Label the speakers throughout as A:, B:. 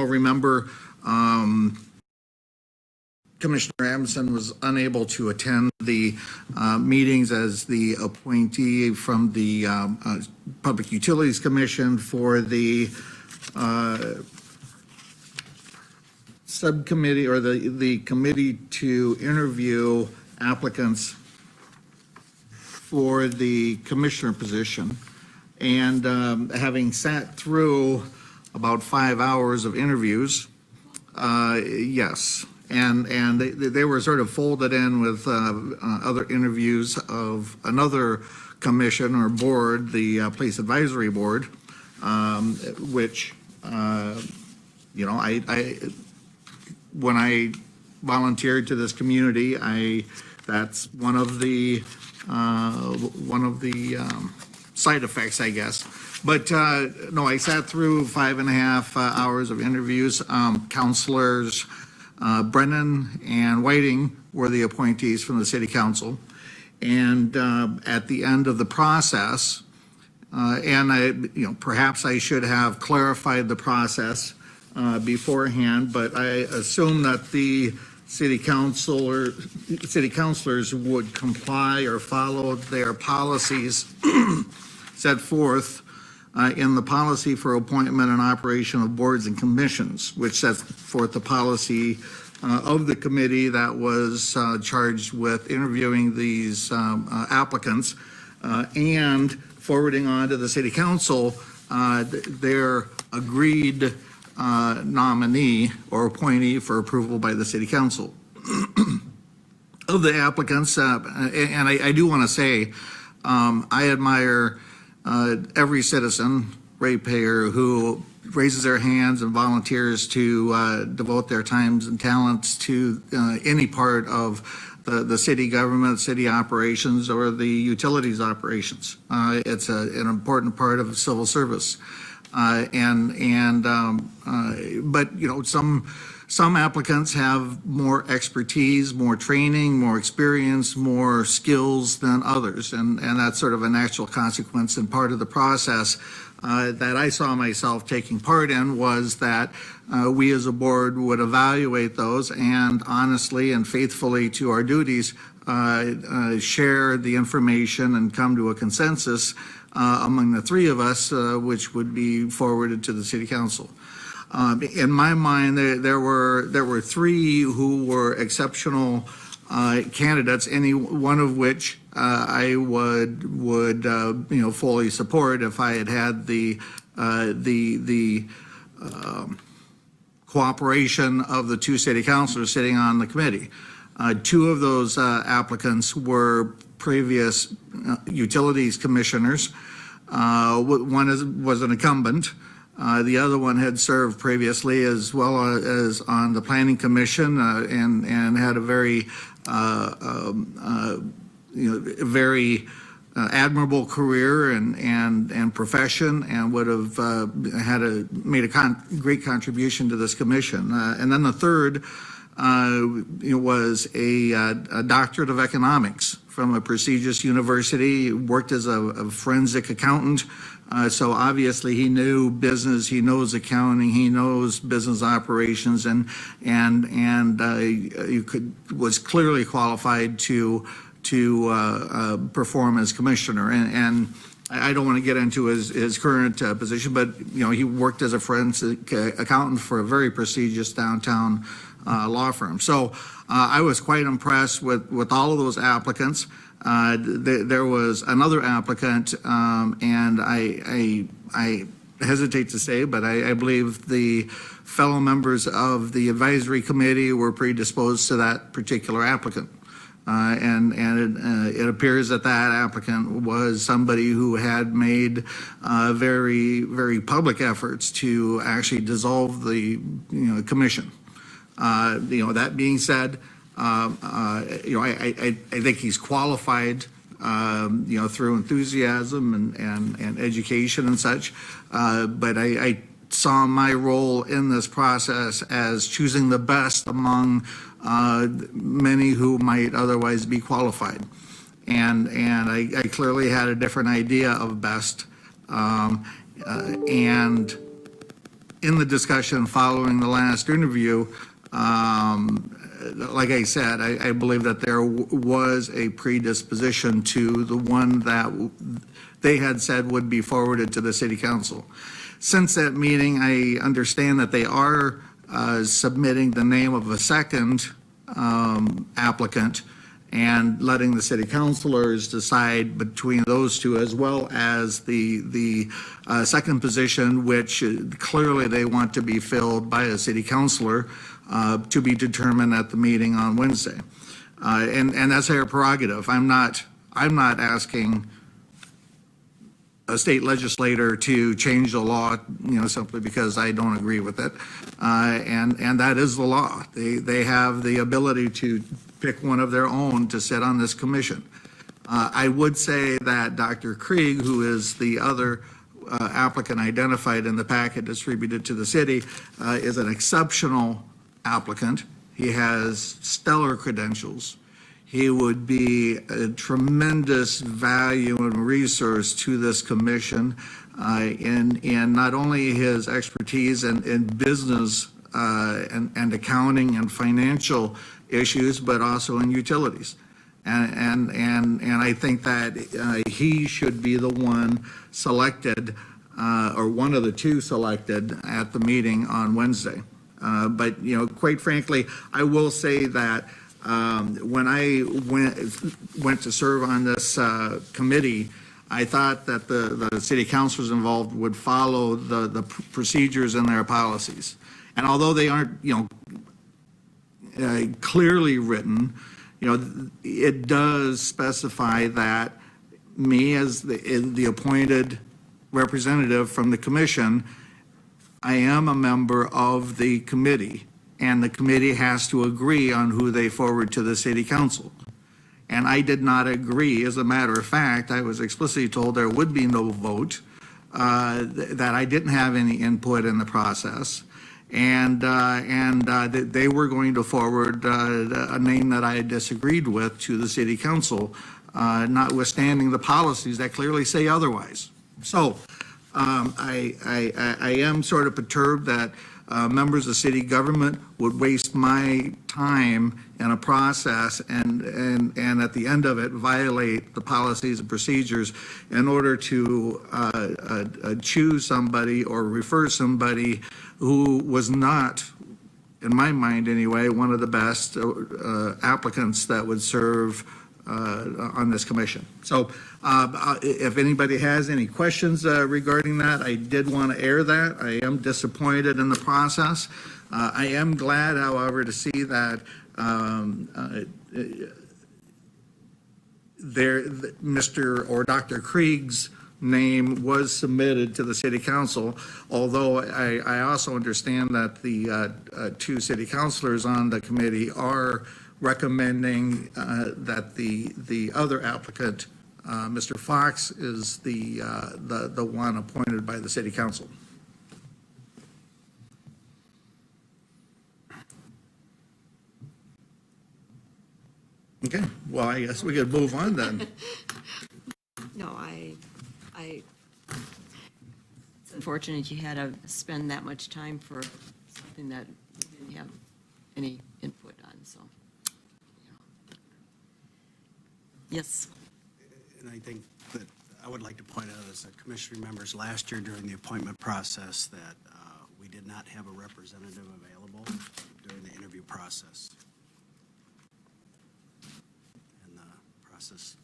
A: remember Commissioner Adamson was unable to attend the meetings as the appointee from the Public Utilities Commission for the subcommittee or the committee to interview applicants for the commissioner position. And having sat through about 5 hours of interviews, yes. And they were sort of folded in with other interviews of another commission or board, the Police Advisory Board, which, you know, when I volunteered to this community, that's one of the side effects, I guess. But no, I sat through 5.5 hours of interviews. Counselors Brennan and Whiting were the appointees from the City Council. And at the end of the process, and perhaps I should have clarified the process beforehand, but I assume that the city councilors would comply or follow their policies set forth in the policy for appointment and operation of boards and commissions, which sets forth the policy of the committee that was charged with interviewing these applicants and forwarding on to the city council their agreed nominee or appointee for approval by the city council. Of the applicants, and I do want to say, I admire every citizen, ratepayer, who raises their hands and volunteers to devote their times and talents to any part of the city government, city operations, or the utilities operations. It's an important part of civil service. But some applicants have more expertise, more training, more experience, more skills than others, and that's sort of a natural consequence. And part of the process that I saw myself taking part in was that we as a board would evaluate those and honestly and faithfully to our duties share the information and come to a consensus among the three of us, which would be forwarded to the city council. In my mind, there were three who were exceptional candidates, any one of which I would fully support if I had the cooperation of the two city councilors sitting on the committee. Two of those applicants were previous utilities commissioners. One was an incumbent. The other one had served previously as well as on the Planning Commission and had a very very admirable career and profession, and would have made a great contribution to this commission. And then the third was a doctorate of economics from a prestigious university, worked as a forensic accountant. So obviously he knew business, he knows accounting, he knows business operations, and was clearly qualified to perform as commissioner. And I don't want to get into his current position, but he worked as a forensic accountant for a very prestigious downtown law firm. So I was quite impressed with all of those applicants. There was another applicant, and I hesitate to say, but I believe the fellow members of the advisory committee were predisposed to that particular applicant. And it appears that applicant was somebody who had made very, very public efforts to actually dissolve the commission. That being said, I think he's qualified, through enthusiasm and education and such. But I saw my role in this process as choosing the best among many who might otherwise be qualified. And I clearly had a different idea of best. And in the discussion following the last interview, like I said, I believe that there was a predisposition to the one that they had said would be forwarded to the city council. Since that meeting, I understand that they are submitting the name of a second applicant and letting the city councilors decide between those two, as well as the second position, which clearly they want to be filled by a city councilor, to be determined at the meeting on Wednesday. And that's their prerogative. I'm not asking a state legislator to change the law, simply because I don't agree with it. And that is the law. They have the ability to pick one of their own to sit on this commission. I would say that Dr. Krieg, who is the other applicant identified in the packet distributed to the city, is an exceptional applicant. He has stellar credentials. He would be a tremendous value and resource to this commission in not only his expertise in business and accounting and financial issues, but also in utilities. And I think that he should be the one selected, or one of the two selected at the meeting on Wednesday. But quite frankly, I will say that when I went to serve on this committee, I thought that the city councilors involved would follow the procedures and their policies. And although they aren't, clearly written, it does specify that me, as the appointed representative from the commission, I am a member of the committee, and the committee has to agree on who they forward to the city council. And I did not agree. As a matter of fact, I was explicitly told there would be no vote, that I didn't have any input in the process, and that they were going to forward a name that I had disagreed with to the city council, notwithstanding the policies that clearly say otherwise. So I am sort of perturbed that members of city government would waste my time in a process and at the end of it violate the policies and procedures in order to choose somebody or refer somebody who was not, in my mind anyway, one of the best applicants that would serve on this commission. So if anybody has any questions regarding that, I did want to air that. I am disappointed in the process. I am glad, however, to see that Mr. or Dr. Krieg's name was submitted to the city council, although I also understand that the two city councilors on the committee are recommending that the other applicant, Mr. Fox, is the one appointed by the city council. Okay, well, I guess we could move on then.
B: No, it's unfortunate you had to spend that much time for something that you didn't have any input on, so. Yes.
C: And I think that I would like to point out, as the commission remembers last year during the appointment process, that we did not have a representative available during the interview process. And the process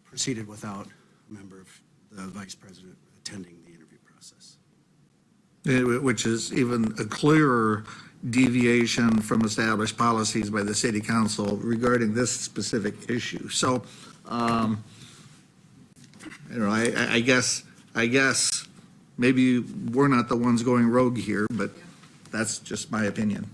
C: proceeded without a member of the vice president attending the interview process.
A: Which is even a clearer deviation from established policies by the city council regarding this specific issue. So, I guess maybe we're not the ones going rogue here, but that's just my opinion.